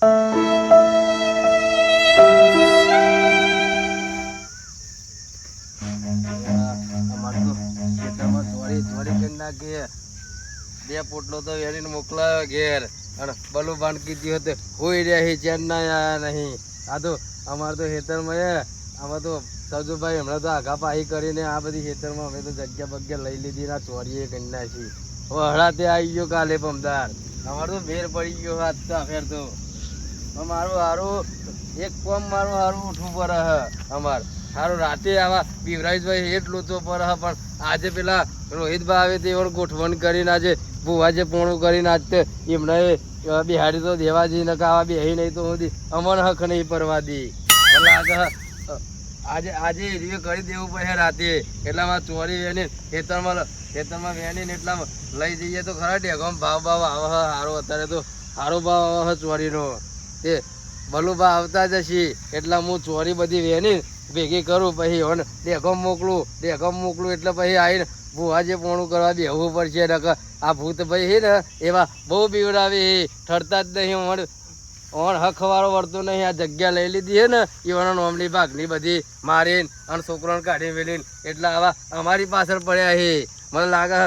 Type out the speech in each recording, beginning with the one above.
બે પોટલો તો વેરીને મોકલાયો ઘેર અને બલુ બાંધ કીધી હતી હોઈ રહ્યા ચેન ના આયા નહીં. આ તો અમારે તો ખેતરમાં આમાં તો સજુભાઈ હમણાં તો આઘા પાહી કરીને આ બધી ખેતરમાં અમે તો જગ્યા બગ્યા લઈ લીધી ના ચોરીએ કરી નાખી. હળા તે આવી ગયો કાલે પમદાર. અમારે તો ભેર પડી ગયો હાથ તો ફેર તો મારું હારું એક કોમ મારું હારું ઉઠવું પડે હ. અમાર સારું રાતે આવા બિવરાજભાઈ એટલું તો પર હ પણ આજે પેલા રોહિતભાઈ આવે તે ગોઠવણ કરીને આજે ભુવાજે પોણું કરીને આજ એમને બિહારી તો દેવાજી ને આવા બેહી નહીં તો સુધી અમને હક નહીં પરવા દી. આજે આજે એવી કરી દેવું પડે રાતે એટલામાં ચોરી વેની ખેતરમાં વેની એટલામાં લઈ જઈએ તો ખરા ડેગોમ ભાવ આવે સારો. અત્યારે તો સારો ભાવ આવે ચોરીનો. તે બલુભા આવતા જશે એટલા હું ચોરી બધી વેની ભેગી કરું પછી હવે ડેગોમ મોકલું એટલે પછી આવીને ભુવાજે પોણું કરવા બેહવું પડશે. આ ભૂત ભાઈ છે ને એવા બહુ બીવડાવી ઠરતા જ નહીં. ઓણ હખવાળો વળતો નહીં. આ જગ્યા લઈ લીધી છે ને એવાના નોમની ભાગની બધી મારીને અને છોકરાને કાઢી મેલીને એટલા આવા અમારી પાછળ પડ્યા છે. મને લાગે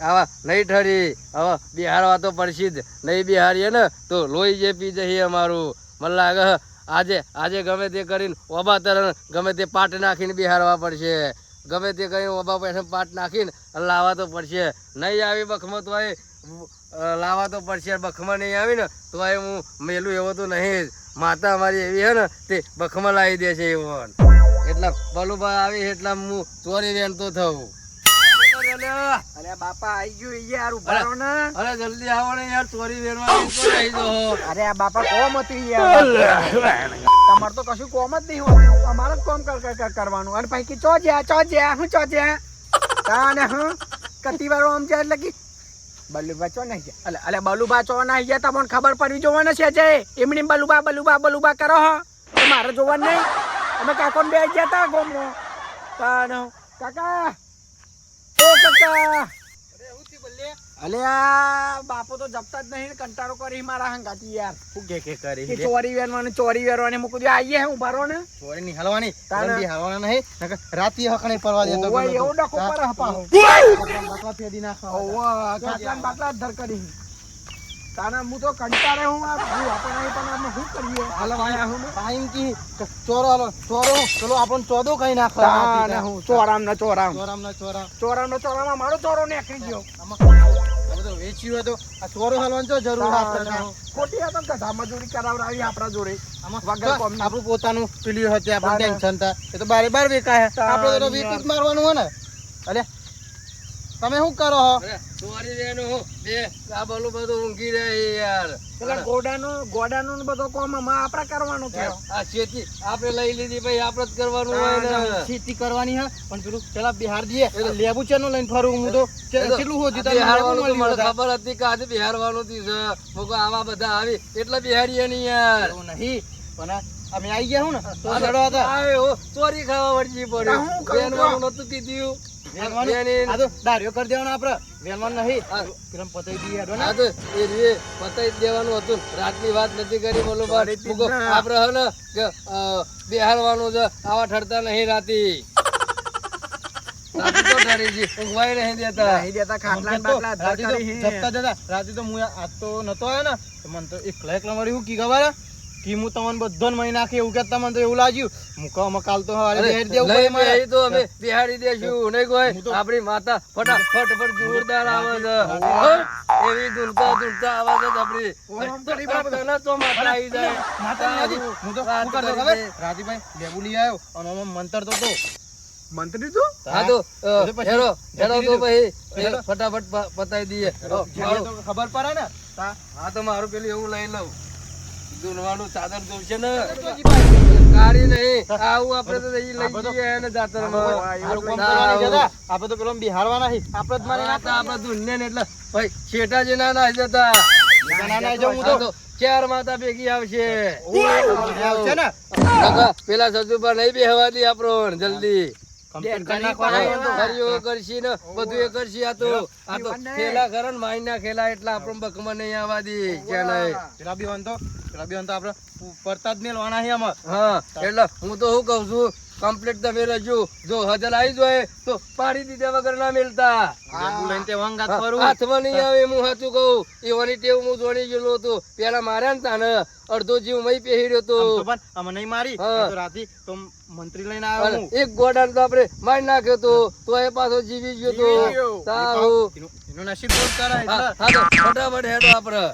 આવા નહીં ઠરી હવે બિહારવા તો પડશે જ. નહીં બિહારીએ ને તો લોહી જે પી જઈએ અમારું. મને લાગે આજે ગમે તે કરીને ઓબા તરણ ગમે તે પાટ નાખીને બિહારવા પડશે. ગમે તે કરીને ઓબા પાસે પાટ નાખીને લાવવા તો પડશે. નહીં આવી બખમાં તો લાવવા તો પડશે. બખમાં નહીં આવી ને તો હું મેલું એવો તો નહીં જ. માતા અમારી એવી હે ને તે બખમાં લાવી દે છે એવો. એટલા બલુભાઈ આવી એટલા હું ચોરી વેન તો થવું. અરે બાપા આઈ ગયો યાર ઉભા ને. અરે જલ્દી આવો ને યાર ચોરી વેનવા આવી દો. અરે આ બાપા કોમ હતું યાર. તમાર તો કશું કોમ જ નહીં હોતું. અમારે જ કોમ કરવાનું. અને પૈકી ચો જ્યા હું ચો જ્યા તાને હું કતી વાર આમ જાય એટલે કે બલુબા ચો નહીં ગયા. અલે બલુબા ચો ના ગયા તમને ખબર પડવી જોવાને છે જે એમની બલુબા કરો હો મારે જોવાનું નહીં. અમે કાકોને બે ગયા તા ગોમનો તાને કાકા ઓ કાકા. અલે આ બાપો તો જપતા જ નહીં. કંટાળો કરી મારા હંગાતી યાર. શું કે કરી ચોરી વેરવાની મૂકું દે. આઈએ હું ઉભારો ને ચોરી ની હલવાની હલવાના નહીં રાતી હક નહીં પરવા દેતો. એવો ડકો પર હપાવો બાટલા ફેદી નાખો. બાટલા ધર કરી તાના હું તો કંટાળે હું આપણે પણ અમે શું કરીએ હલવાયા હું ટાઈમ કી ચોરો ચલો આપણ ચોદો કઈ નાખો. હું ચોરામ મારો ચોરો નીકળી ગયો. વેચ્યું હતો આ ચોરો હલવાનું તો જરૂર ખોટી આ તો ગધા મજૂરી કરાવડાવી આપણા જોડે. આપણું પોતાનું પેલી હતી આપણું ટેન્શન થાય એ તો બારે બાર વેકાય. આપણે તો વેચી જ મારવાનું હોય ને. અલે તમે શું કરો હો? ચોરી વેનું બે આ બલું બધું ઊંઘી રહે યાર. પેલા ગોડાનો બધો કોમ આપણે કરવાનો છે. આ ખેતી આપણે લઈ લીધી ભાઈ આપણે જ કરવાનું હોય ને. ખેતી કરવાની હે પણ પેલું પેલા બિહાર જઈએ એટલે લેબુ ચેનો લઈને ફરું. હું તો કેટલું હોતી બિહારવાનું મને ખબર હતી કે આજે બિહારવાનું છે. હું આવા બધા આવી એટલે બિહારીએ નહીં યાર. એવું નહીં પણ અમે આવી ગયા હું ને તો ચડો હતા ચોરી ખાવા વળજી પડ્યું. બેનવાનું નતું કીધું દારિયો કરી દેવાનો આપડે વેલવાન નહીં પતાવી દઈએ. પતાવી દેવાનું હતું. રાતની વાત નથી કરી બોલો આપડે હે ને બિહારવાનું છે. આવા ઠરતા નહીં રાતી. રાતે તો હું આજ તો નતો આવ્યો ને મને તો એકલા મળી હું કી ખબર હું તમને બધો મહી નાખી એવું કેતા મને તો એવું લાગ્યું મુકામાં કાલ તો બિહારી દેશું નહીં કોઈ. આપડી માતા ફટાફટ પર જોરદાર આવે છે. એવી ધૂનતા આવાજ જ આપડી રાજીભાઈ લેબુ લઈ આવ્યો અને મંતર તો મંત્રી તો ફટાફટ પતાવી દઈએ. ખબર પડે ને. હા તો મારું પેલું એવું લઈ લઉં. દુનવાનું ચાદર જોશે ને કાઢી નહીં આવું આપડે તો લઈ જઈએ ને જાતરમાં. આપડે તો પેલો બિહારવાના આપડે જ મારી નાખતા આપડે દુનિયા ને એટલે ભાઈ શેઠાજી ના ના જતા ચાર માતા ભેગી આવશે ને પેલા સજુ પર નહીં બેહવા દી આપડો જલ્દી. complete કરી હા, નાખવાના. હરિયો કરશી ને બધું એ કરશી. આ તો ખેલા કરે ને માઈના ખેલા એટલે આપણને બકમાં નહીં આવવા દે કે નહીં. પેલા બી વાંધો આપણે પડતા જ મેલવાના છે આમાં. હા એટલે હું તો શું કઉ છું, કમ્પ્લીટ તમે રહેજો. જો હજલ આવી જાય તો પાડી દીધા વગર ના મેલતા. જેબુ લઈને તે વંગાત ફરું. હાથમાં નહીં આવે. હું સાચું કહું, એવાની ટેવ હું જોડી ગયેલો હતો. પેલા માર્યા ને તાને અડધો જીવ મય પહેરી રહ્યો આમ તો હતો. પણ આમાં નહીં મારી. હા. આ તો રાતી તો મંત્રી લઈને આવ્યો અને હું. એક ગોડાને તો આપણે મારી નાખ્યો તો એ પાછો જીવી ગયો જીવી ગયો. તો તારું. એનું નસીબ બહુ સારા એટલે. હા તો ફટાફટ હેડો આપણે.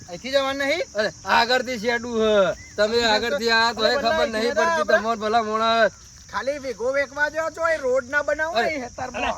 અહીંથી જવાનું નહીં. અરે આગળથી શેડું હ. તમે આગળથી આ તો એ ખબર નહીં પડતી તમારે ભલા મોણા. ખાલી વેગો વેકવા જો છો એ રોડ ના બનાવો ને હેતરમાં.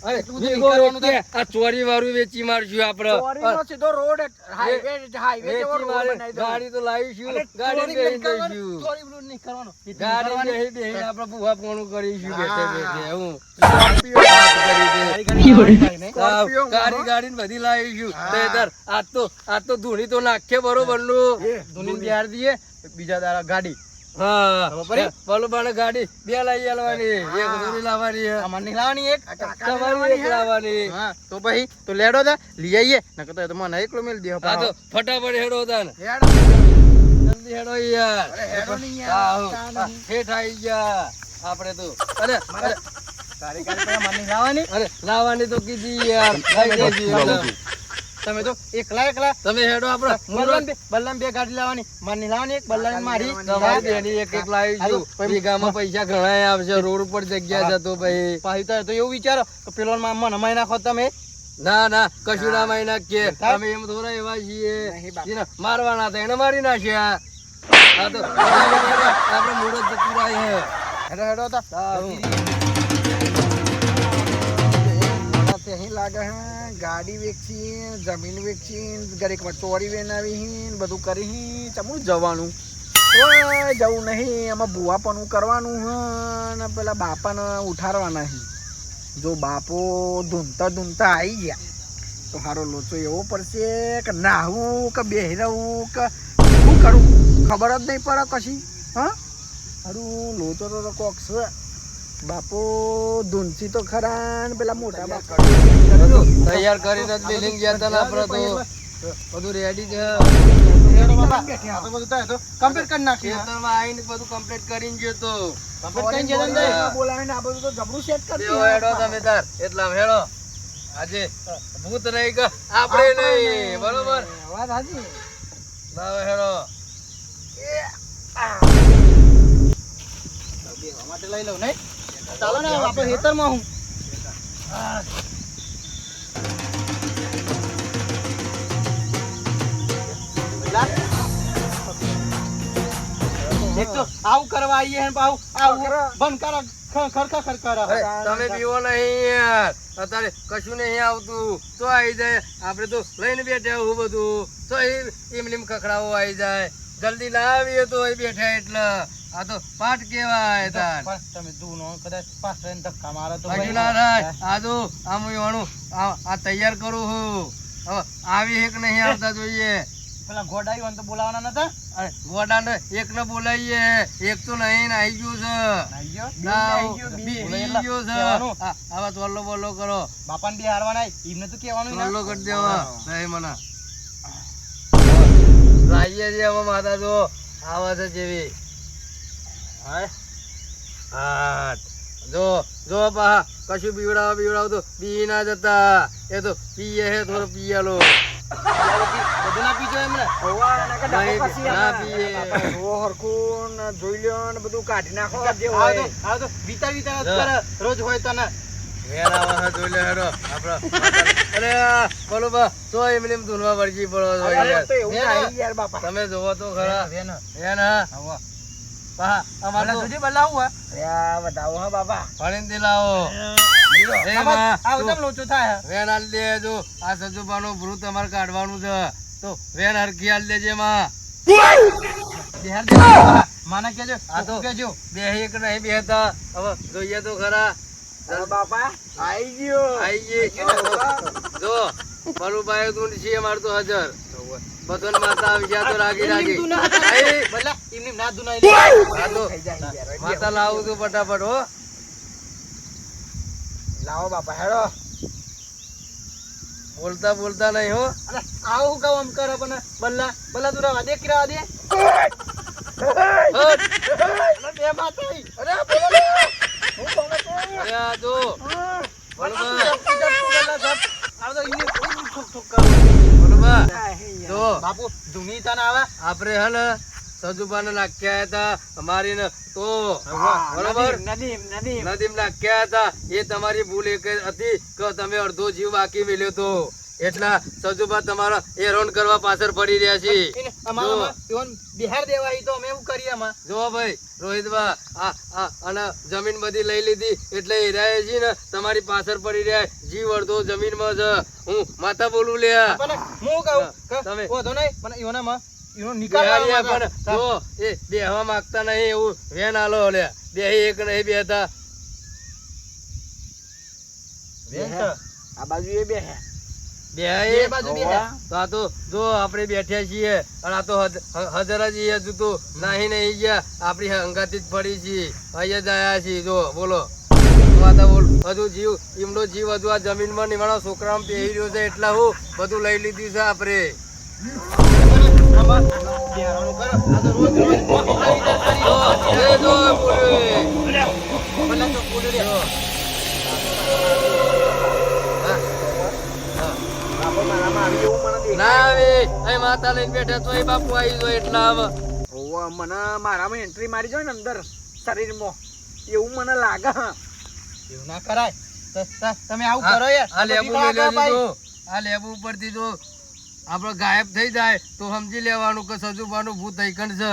અરે ભેગો વેચીએ. આ ચોરી વાળું વેચી મારશું આપણે. ચોરીનો સીધો રોડ હાઈવે જેવો વેચી રોડ મારે. બનાવી દો. ગાડી તો લાવીશું. અરે ગાડી ચોરી બેહીને નહીં જઈશું. ચોરી બધું નહીં કરવાનું. ગાડી બેહી બેહીને આપણે બુહા પોણું કરીશું બેઠે બેઠે. હું સ્કોર્પિયો. વાત કરી દે. સ્કોર્પિયો ગાડી ગાડી બધી લાવીશું. તેતર આજ તો ધૂણી તો નાખે બરોબર નું. ધૂની બિહાર દઈએ બીજા દાડા ગાડી. હા ખબર પડી? બોલો બાને ગાડી બે લઈ આલવાની. એક ધૂણી લાવવાની છે. આમાં નહીં લાવવાની એક. આ કાકાને તમારી એક લાવવાની હે? લાવવાની. હા તો ભાઈ તો લેડો તા લઈ આવીએ. નકર તો મને એકલો મેલ દે. હા તો ફટાફટ હેડો તાન. હેડ. જલ્દી હેડો યાર. અરે હેડો નહીં યાર. આહો. ચા નહીં. હેઠ આઈ ગયા આપણે તો. અરે અરે તારી ગાડી પેલા મને નહીં લાવવાની. અરે લાવવાની તો કીધી યાર. લઈ જઈશું એટલે. તમે તો એકલા તમે હેડો આપણે. બલ્લામ બે ગાડી લાવવાની. મને નહીં લાવવાની એક બલ્લામ મારી. તમારી બેની એક એક લાવીશું. વીઘામાં પૈસા ઘણા આવશે. રોડ ઉપર જગ્યા છે તો ભાઈ. પાછી તો એવું વિચારો કે પેલો મને અમાઈ નાખો તમે. ના ના કશું ના મારી નાખીએ. અમે એમ થોડા એવા છીએ નહીં બાપા. જેને મારવાના હતા એને મારી નાખ્યા. હા તો આપણે મુહૂર્ત જતું રહે. હેડો હેડો તા. અહીં લાગે હે ગાડી વેચી જમીન વેચી ગરીક ચોરી વેનાવી બધું કરી ચમું જવાનું ઓય જવું નહીં આમાં ભૂવાપણું કરવાનું હ ને પેલા બાપાને ઉઠાડવાના હી. જો બાપો ધૂનતા ધૂનતા આવી ગયા તો હારો લોચો એવો પડશે કે નાહવું કે બેહી રહું કે શું કરું ખબર જ નહીં પડે કશી. હા હારું લોચો તો કોક છે. બાપો ધૂનસી તો ખરા ને પેલા મોટા બાપા તૈયાર કરીને જ બિલ્ડિંગ ગયા હતા ને આપણે તો બધું રેડી છે. હેડો બાપા. આ તો બધું થાય તો કમ્પ્લીટ કરી નાખીએ. ખેતરમાં આવીને બધું કમ્પ્લીટ કરીને ગયો તો. કમ્પ્લીટ કરી જવાનું નહીં. બોલાવીને આ બધું તો જબરું સેટ કરી બેહો હેડો તમે તાર. એટલા હેડો. આજે ભૂત નહીં કે આપણે નહીં. બરોબર વાત હાજી. લાવો હેડો. બેહવા માટે લઈ લઉં નહીં. ચાલો ને આપણે ખેતરમાં હું. એક તો આવું કરવા આવીએ ને પાછું આવું બંધ કરો ખરખર અરે, તમે પીવો નહીં યાર. અત્યારે કશું નહીં આવતું તો આવી જાય. આપણે તો લઈને બેઠા હું બધું તો એમ ખખડાવો આવી જાય. જલ્દી ના આવીએ તો એ બેઠા એટલે આ તો પાઠ કેવાય તાર. તમે દૂનો કદાચ પાછળ રહીને ધક્કા મારો તો કશું ના થાય. આ જો આમ વાણું આ તૈયાર કરું હું. હવે આવી એક નહીં આવતા જોઈએ. પેલા ઘોડાયું હોય ને તો બોલાવાના નતા. અરે ગોડાને એક ને બોલાવીએ. એક તો નહીં ને આઈ ગયું છે. નાઈ ગયો? ના, બી બી ગયો છે. કહેવાનું. આવા ચોલ્લો બોલ્લો કરો. બાપાને બી હારવાના એમને તો કહેવાનું ને. ચોલ્લો કરી દેવા નહીં મને. લાવીએ છીએ હવે માતા જો આવે છે જેવી. હા જો જો પા કશું બીવડાવ તો પી ના જતા. એ તો પીએ હે થોડો પીએલો. બધું ના પીજો એમને. ના પીએ. હરખું ને જોઈ લ્યો ને બધું કાઢી નાખો જે આ હોય. તો વિચાર જ કરે રોજ હોય તને. વેણ આવે છે જોઈ લે હેડો આપડે. અરે બોલો બા તો એમને એમ ધૂનવા વળગી પડો છો અરે યાર. તો એવું નહીં યાર બાપા. તમે જોવો તો ખરા. વેણ. વેણ હા. પા અમારે તો સુધી બદલાવું અરે આ બતાવો હા બાપા. ફળીને લાવો. એ માં, આ તું ઉતમ લોચો થાય. વેણ હાલ દેજો. આ સજુબાનું ભૂત તમારે કાઢવાનું છે તો વેણ હરખી હાલ દેજે માં. બિહાર દે. માના કેજો આ તો કેજો. બે એક નહીં બેહતા. હવે જોઈએ તો ખરા. અરે બાપા આઈ ગયો. આઈ ગઈ. જો બલુભાઈ તું છીએ મારતો હાજર. બધોને માતા આવી ગયા તો રાગી એમની રાગી. તું ના હતા. આઈ. ભલા, એમની ના દુનાઈ લે. આ તો થઈ જાય યાર. માતા લાવું તું ફટાફટ હો. લાવો બાપા હેડો. બોલતા બોલતા નહીં હો. અરે, આવું કામ આમ કરે પણ ભલા, ભલા તું રહેવા દે, કે રહેવા દે. હટ. અરે, બે માતા આઈ. અરે બોલો લે. હું કોમે તો. અરે આ જો ભલા, બરોબર. તું જપ, ભલા, જપ. આ તો એમની કોઈ ઠોક ઠોક કરે. બરોબર. જો બાપુ ધૂની તને આવે. આપણે હે ને સજુબાને નાખ્યા હતા અમારી ને તો બરોબર નદીમ નદીમ નાખ્યા હતા. એ તમારી ભૂલ એક જ હતી કે તમે અડધો જીવ બાકી મેલ્યો તો એટલા સજુબા તમારા હેરાન કરવા પાછળ પડી રહ્યા છે. એને અમારામાં એવોને બિહાર દેવા ઈ તો અમે એવું કરીએ આમાં. જો ભાઈ રોહિતબા આ અને જમીન બધી લઈ લીધી એટલે હેરાય છે ને તમારી પાછળ પડી રહ્યા. જીવ અડધો જમીનમાં છે. હું માતા બોલું લ્યા. પણ હું કહું કે તમે- વાંધો નહીં, મને ઈવોનામાં ઈવોનો નિકાલ બિહારીયા લાવવાનો પણ હતા. જો એ બેહવા માંગતા નહીં એવું વેન આલો લ્યા. બે એક નહીં બેહતા. બેન છે. આ બાજુ એ બે હે. બે બે બાજુ બે હે. તો આ તો જો આપણે બેઠ્યા છીએ અને આ તો હજાર જ હજુ તો નાહી નહીં ગયા. આપણી હંગાતી જ પડી છીએ. અહીંયા જ આયા છીએ. જો બોલો માતા બોલ. હજુ જીવ એમનો જીવ હજુ આ જમીનમાં નિમાણો છોકરામાં પહેરી રહ્યો છે એટલા હું બધું લઈ લીધું છે આપણે. આમાં બિહારવાનું કરો. આ તો રોજ રોજ આવી જાય જો, તારી. એ જો બોલ્યો એ. ભલા તો બોલી લે. હા. બાપો મારામાં આવી એવું મને દેખાય. ના આવે અહીં માતા લઈને બેઠા તો એ બાપુ આવી જો એટલા આવે. ઓવા, મને મારામાં એન્ટ્રી મારી જાય ને અંદર શરીરમાં એવું મને લાગે. એવું ના કરાય. તમે આવું કરો યાર. આ લેબુ બીમાર મેલ્યો હતા ભાઈ. દીધો. આ લેબુ ઉપરથી જો આપણે ગાયબ થઈ જાય તો સમજી લેવાનું કે સજુબાનું ભૂત હઈકણ છે.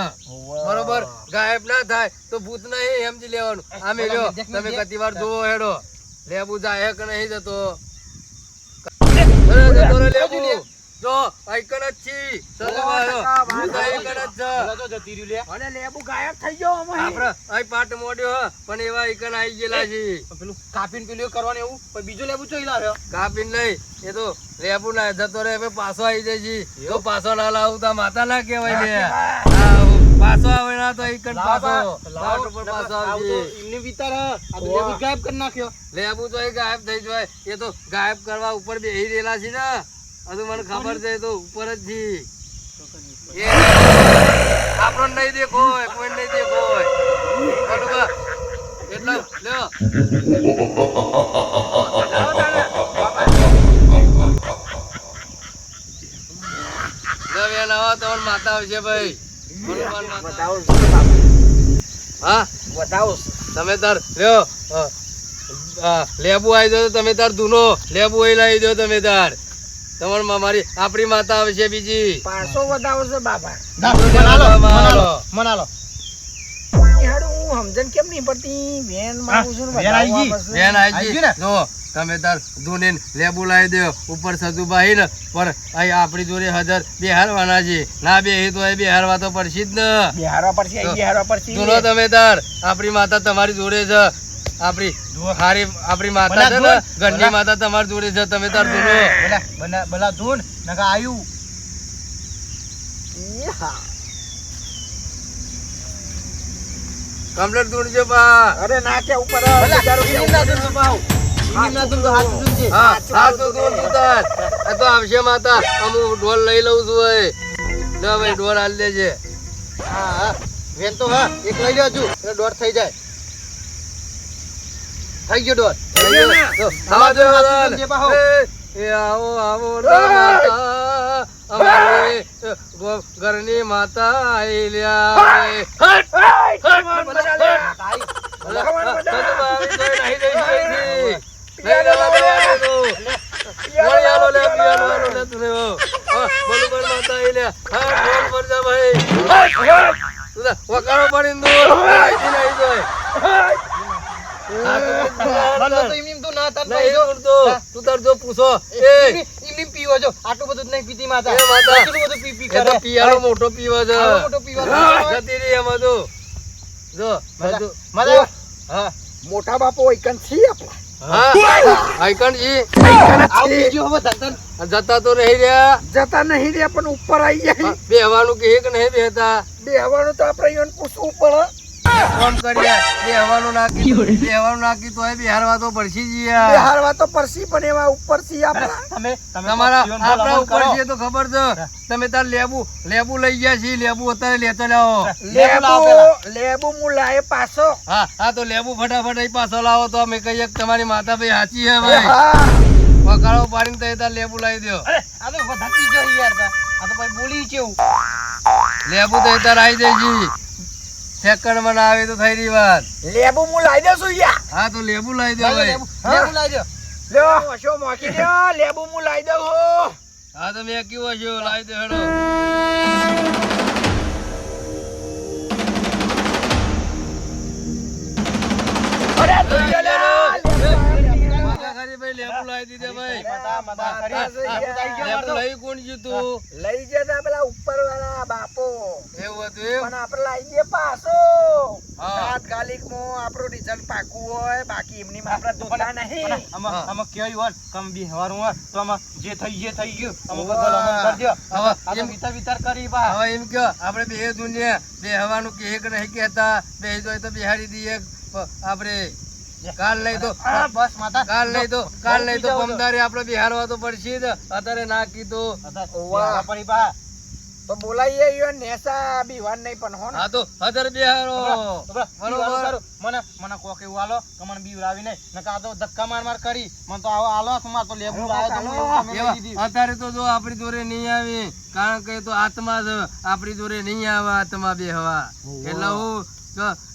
બરોબર ગાયબ ના થાય તો ભૂત નહીં સમજી લેવાનું. આ મેલ્યો તમે કતી વાર જોવો હેડો લેબુ જાય કે નહીં જતો. અરે જતો રે લેબુ. જો હઈકણ જ છી સજુબા ભૂત હઈકણ જ છે. ભલા તો જતી રહ્યું લે. અને લેબુ ગાયબ થઈ ગયો અમે. આપણે અહીં પાટ મોડ્યો હ, પણ એવા હઈકણ આવી ગયેલા છે. પેલું કાપીને પેલું કરવાનું એવું પણ બીજો લેબુ ચોઈ લાવ્યો. કાપી નહીં એ તો લેબુ ના જતો રે હવે પાછો આવી જાય છે. તો પાછો ના લાવું તો માતા ના કહેવાય લે. પાછો આવે ના તો એક પાછો પાટ ઉપર પાછો આવજે. એમને વિચાર આ તો લેબુ ગાયબ કરી નાખ્યો. લેબુ તો એ ગાયબ થઈ જાય. એ તો ગાયબ કરવા ઉપર બેહી રહેલા છે ને. હજુ મને ખબર છે એ તો ઉપર જ છે. એ આપણો નહીં દેખો કોઈ નહીં દેખો બરોબર એટલે લ્યો બેન આવો તમારી માતા આવશે ભાઈ. બરોબર માતા. બતાવો શું બાપા? હા બતાવો. તમે તાર લ્યો લેબુ આવી જાવ તમે તાર દૂનો લેબુ અહીં લાવી દો તમે તાર. તમારી મારી આપણી માતા આવશે બીજી. 500 બતાવો છે બાપા. મનાલો. એ હાડું હું સમજણ કેમ નહીં પડતી. વેન માંગુ છું ને વેન આવી ગઈ. બતાવવા બસ. બેન આવી આજી ગયું ને? જો તમે તાર દૂને લેબુ લાવી દો ઉપર સજુબાઈ ને પર અહીં આપણી જોડે 1000 બેહારવાના છે. ના બેહી તો એ બેહારવા તો પડશે જ ને. બિહારવા પડશે, અહીં બિહારવા પડશે. દૂનો તમે તાર આપણી માતા તમારી જોડે છે. આપણી હારી આપણી માતા છે ને ઘરની માતા તમારી જોડે છે. તમે તાર દૂનો ભલા ધૂન નકા આયુ. ઈ હા. કમ્પ્લેટ દૂર છે બા. અરે ના કે ઉપર ભલા બિચારો એમની કેવું ના ધૂન તો પાવ. એમની ના ધૂન તો હાથ ધૂન છે. હા હા તો દૂર તું તાર. આ તો આવશે માતા. અમુક ઢોલ લઈ લઉં છું એ. લે ભાઈ ઢોલ હાલ દેજે. હા હા વેન તો હા એક લઈ લ્યો હજુ એટલે દોઢ થઈ જાય. થઈ ગયો દોઢ. આવા દે હાથ બધા. ધૂન છે પાહો. એ આવો આવો રે માતા અમારી ઘરની માતા આઈ લ્યા. વકારો પડીને ભલા તો એમની તો ના તાર તું તાર જો પૂછો એમની પીવો છો આટલું બધું જ નહીં પીતી માતા. એ માતા. આટલું બધું પી પી એ તો કરે. પિયાનો મોટો પીવો છે. આવો મોટો પીવાનો. જતી રહી એમાં તો જો માતા. બધું. માતા. હા મોટા બાપો એકન છીએ આપણા. હા આઈકણજી આવ બીજો હવે ધંધન જતા તો રહી રહ્યા જતા નહીં રહ્યા પણ ઉપર આવી જાય બેહવાનું કે એક નહીં બેહતા બેહવાનું તો આપણે ઈવન પૂછવું પડે ફોન કરીએ બેહવાનું નાખી તોય બિહારવા તો પડશે જ યાર. બિહારવા તો પરસી પણ એવા ઉપર થી આપણા તમે તમારા આપણા ઉપર છે તો ખબર છે તમે તાર લેબુ લઈ ગયા છીએ લેબુ અત્યારે લેતા લાવો લેબુ હું લાય પાછો હા હા તો લેબુ ફટાફટ અહીં પાછો લાવો તો અમે કહીએ કે તમારી માતા ભાઈ સાચી છે ભાઈ હા પકાળો પાડીને તો તાર લેબુ લાવી દો અરે આ તો વધારતી જો યાર આ તો ભાઈ બોલી કેવું લેબુ તો તાર આવી જાય છે સેકન્ડ માં ના આવે તો થઈ રહી વાત લેબુ હું લાવી દઉં છું યાર હા તો લેબુ લાવી દો ભાઈ લેવું લાવી દો લ્યો શો મોકી દો લેબુ હું લાવી દઉં છું હા તો મેં કેવું છે લાવી દો હેડો અરે તું લે માતા ખરી ભાઈ લેબુ લાવી દીધે ભાઈ લેબુ લઈ કોણ જીતું લઈ જતા પેલા ઉપર વાળા બાપો એવું હતું એમ પણ આપણે લાવી દઈએ પાછો હા. તાત્કાલિકમાં આપણું રિઝલ્ટ પાકું હોય બાકી એમની માં આપણે ધોતા નહીં આમાં કેવું હોય કમ બી હવારું હોય તો આમાં જે થઈ ગયું આમાં બધો લમણ કરી દ્યો. હવે આ તો એમ વિચાર કરી બા હવે એમ કયો આપણે બે દુનિયા બે હવાનું કે એક નહીં કહેતા બે જોઈ તો બિહારી દઈએ આપણે કાલ નહીં તો બસ માતા કાલ નહીં તો પમદારે આપણે બિહારવા તો પડશે જ અત્યારે ના કીધું વાહ. પડી બા તો બોલાઈએ યો નેસા બીવાન નહીં પણ હો ને. હા તો અત્યારે બિહારો બરોબર મને કોક એવું આલો કે મને બીવરાવી નહીં નકા આ તો ધક્કા માર કરી મને તો આવો આલો માર તો લેબુ લાવ્યો તો હું એવું તમે લઈ દીધી. અત્યારે તો જો આપણી જોડે નહીં આવી કારણ કે એ તો આત્મા છે આપણી જોડે નહીં આવે આત્મા બે હવા એટલે હું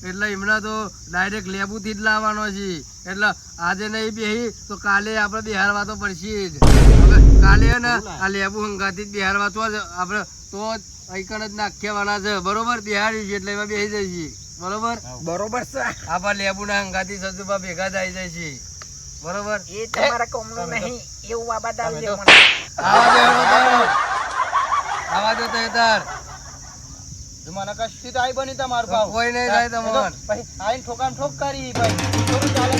એટલે હમણાં તો ડાયરેક્ટ લેબુ થી જ લાવવાનો છે એટલે આજે નહીં બેહી તો કાલે આપણે બિહારવા તો પડશે જ હવે કાલે ને આ લેબુ હંગાથી જ બિહારવા તો જ આપણે તો જ અહીંકણ જ નાખ્યાવાના છે બરોબર બિહારી છે એટલે એમાં બેસી જાય છે બરોબર બરોબર છે આપણા લેબુ ના હંગાથી સજુબા ભેગા થઈ જાય છે બરોબર એ તમારા કોમનું નહીં એવું બાબા દાલ દે મને આવા દો તો તાર જો મને કશી તો આઈ બની તમારું ભાવ કોઈ નહીં થાય તમાર ભાઈ આઈને ઠોકામ ઠોક કરી ભાઈ થોડું ચાલે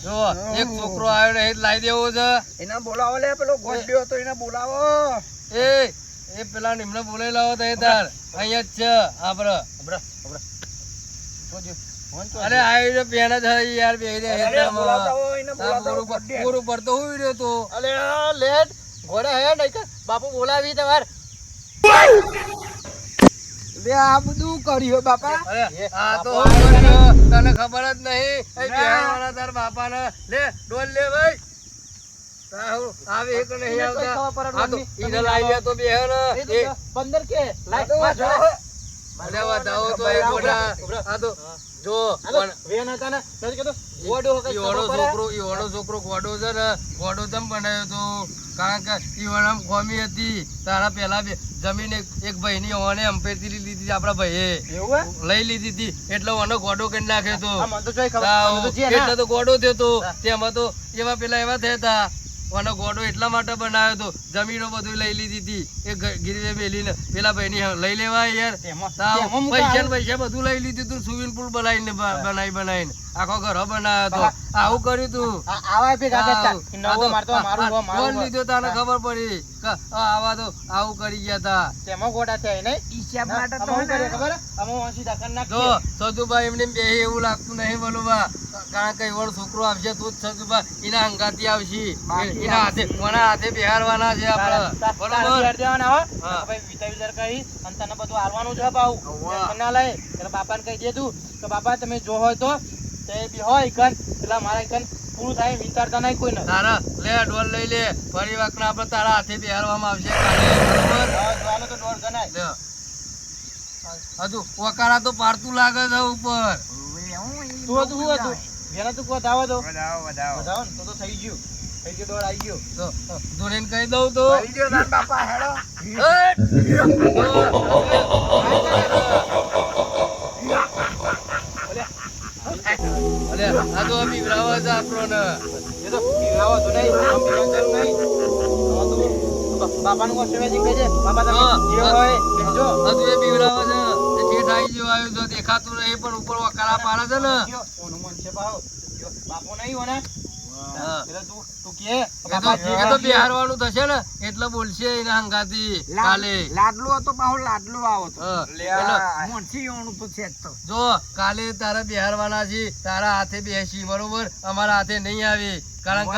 જો એક છોકરો આવ્યો ને એ જ લાવી દેવો છે એને બોલાવો લે પેલો ગોડ્યો હતો એને બોલાવો એ પેલા નિમને બોલાવી લાવો તો એ તાર અહીંયા જ છે આપડે અરે આવી પેન જ હઈ યાર બે પૂરું પડતો હું રહ્યો તો અલે લેટ ઘોડે હે નહીં કે બાપુ બોલાવી તમાર બે આ બધું કર્યું બાપા અરે આ તો હું કર્યો? તને ખબર જ નહીં એ બિહારવાળા તાર બાપાને લે ડોલ લે ભાઈ તાહુ આવે એક નહીં આવતા આ તો ઈને લાવી લે તો બેહે ને એ બંદર કે અરે વધાવો તો એ ગોડા આ તો જો વેન હતા ને નથી કહેતો ગોડો ઈવાનો છોકરો ગોડો છે ને ગોડો તમ બનાવ્યો તો કારણ કે ઈવાનામ ખોમી હતી તારા પેલા જમીન એક ભાઈની ઓને અંપેરથી લીધી આપણા ભાઈએ એવું લઈ લીધી હતી એટલે ઓનો ગોડો કરી નાખ્યો તો આ મને તો જોઈ ખબર મને તો જે ને એટલે તો ગોડો થયો તો તેમાં તો એવા પેલા એવા થયા હતા ઓનો ગોડો એટલા માટે બનાવ્યો તો જમીનો બધું લઈ લીધી હતી એ ગીરવે મેલીને પેલા ભાઈની લઈ લેવાય યાર પૈસા બધું લઈ લીધું તું સ્વિમિંગ પુલ બનાવીને આખો ઘર બનાવ્યો તો આવું કર્યું તું આવા ભેગા કરતા નવો મારતો મારું ફોન લીધો તને ખબર પડી કે આવા તો આવું કરી ગયા તા તેમાં ગોડા થયા નહીં હિસાબ માટે તો અમો કરે ખબર અમો વાંસી દાખલ જો નાખી સજુભાઈ એમને બે એવું લાગતું નહીં બોલું કારણ કે એવો છોકરો આવશે તો જ સજુભા એના અંગાથી આવશે એના હાથે કોના હાથે બિહારવાના છે આપડે બરોબર દેવાના હો હા. ભાઈ વિચાર કરી અને તને બધું હાલવાનું છે બાઉ ના લઈ એટલે બાપાને કહી દેતું કે બાપા તમે જો હોય તો તે બી હોય કન એટલે મારા કન પૂરું થાય વિચારતા નહીં કોઈ ને તારા લે ડોલ લઈ લે ફરી વખત આપડે તારા હાથે બિહારવામાં આવશે કાલે બરોબર જોવાનો તો દોડ ગણાય લે હજુ ઓકારા તો પાડતું લાગે છે ઉપર તું હતું શું હતું જેના તું કહો દાવો તો વધાવો બતાવો ને તો થઈ ગયું દોડ આવી ગયો તો ધોરીને કહી દઉં તો કરી દ્યો તાર બાપા હેડો અરે આ તો બીવરાવા છે આપણો એ તો પીવડાવો તો નહીં આમ પીવડાવવાનું નહીં બાપાનું કહે છે બાપા તમે જે હોય બેજો હજુ એ બીવરાવા છે જે ઠાઈ ગયો આવ્યું જો દેખાતું નહીં પણ ઉપર વકારા પાડે છે ને જો, ઓનું મન છે ભાવ. જો, બાપો નહીં હોય ને હા. એટલે તું કે એ તો બિહારવાનું થશે ને એટલે બોલશે એના હંગાથી કાલે લાડલો હતો પાહો લાડલો આવો તો હા. એટલે મોંથી ઓણું તો છે જ તો જો કાલે તારે બિહારવાના છે તારા હાથે બેસી બરોબર અમારા હાથે નહીં આવી કારણ કે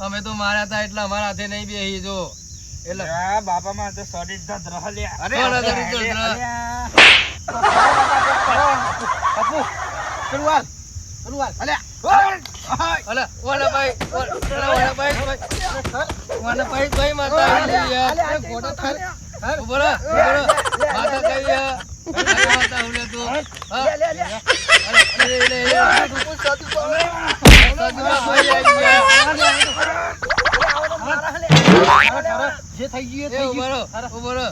અમે તો માર્યા હતા એટલે અમારા હાથે નહીં બેસી જો એટલે બાપા માં તો સડી જ રહ લ્યા. અરે, બાપુ પેલું હાલ, પેલું હાલ. અલે ઓલા ભાઈ ભાઈ માતા આવી યાર ફોટો થાર ઉભો રહો માતા કઈ માતા હુલે તું હા અરે લે જે થઈ ગયું એ થઈ ગયું. ઉભો રહો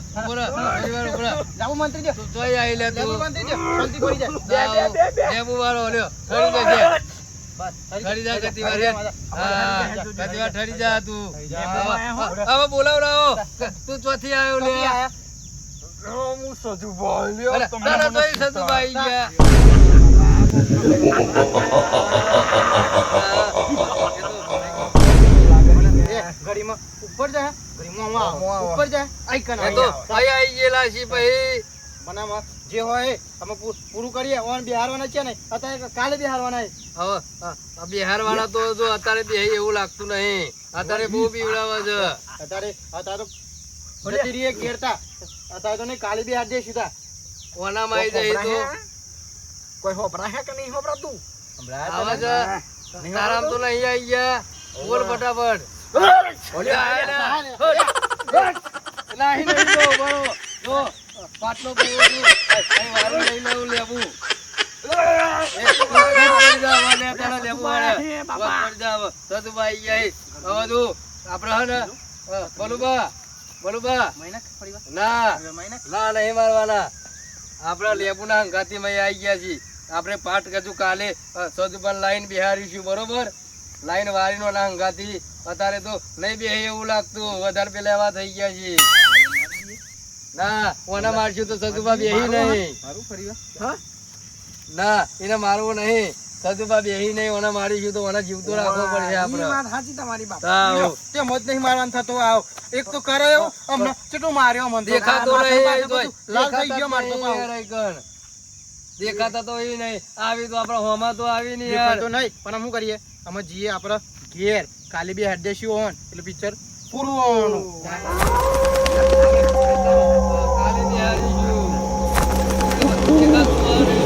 જાવું મંત્રી દે. તું તોય આવી લે તું જાવું મંત્રી દે. જલ્દી પડી જાય. લેબુ વાળો લ્યો ઠરી જશે બસ, ઠરી જા કતી વાર હા કતી વાર ઠરી જા તું હવે બોલાવરાવો તું ચોથી આવ્યો લે હું સજુ બોલ્યો. અરે, તારા તોય સતુભાઈ ગયા ઘડીમાં ઉપર જાય, ઘડીમાં આમાં આવે. ઉપર જાય, આઈકન એ તો અહીં આવી ગયેલા છે પછી બનાવવા જે હોય એ અમે પૂરું કરીએ. ઓન બિહારવાના છે ને અત્યારે કાલે બિહારવાના છે. હવે બિહાર વાળા તો જો અત્યારે બે એવું લાગતું નહીં અત્યારે બહુ બીવડાવે છે અત્યારે તો જતી રહીએ ઘેરતા. અત્યારે તો નહીં, કાલે બિહાર દે સીધા. ઓનામાં આવી જાય તો કોઈ હોપરા હે કે નહીં હોપરા તું આવા છે તારામ તો નહીં આવી ગયા બોલ ફટાફટ નહીં જો બરો જો પાટલો પૂરો છું અહીં વારું લઈ લઉં લેવું મહિના ફરી વાર. ના હવે મહિના ના નહીં મારવાના આપડા લેબુ ના હંગાથી માં આવી ગયા છીએ આપણે પાઠ કજુ કાલે સદુપાન લાઈન બિહારીશું બરોબર લાઈન વારી નો ના હંગાથી અત્યારે તો નહીં બે એવું લાગતું વધારે પેલા એવા થઈ ગયા છે ના ઓના મારશું તો સદુપા બેહી નહીં મારું ફરી વાર. હા ના એને મારવું નહીં સદુપા બેહી નહીં ઓના મારીશું તો ઓના જીવતો રાખવો પડશે ઈ આપડે વાત સાચી તમારી બાપ તાવ. તે મત નહીં મારવાનું થતો આવ. એક તો કરે એવું અમને કેટલું માર્યો મને તો. દેખાતો આ નહીં માથે બધું. લાલ થઈ ગયો મારતો દેખાતા પાવ. જ નહીં યાર આઈકન. દેખાતા તો એ નહીં આવી તો આપડા હોમાં તો આવી નહીં યાર દેખાતો નહીં પણ શું કરીએ અમે જઈએ આપણે ઘેર. કાલે બી હેડેશી હોન એટલે પિક્ચર પૂરું હોવાનું. કાલે બિહારીશું. દેખાતું નહીં.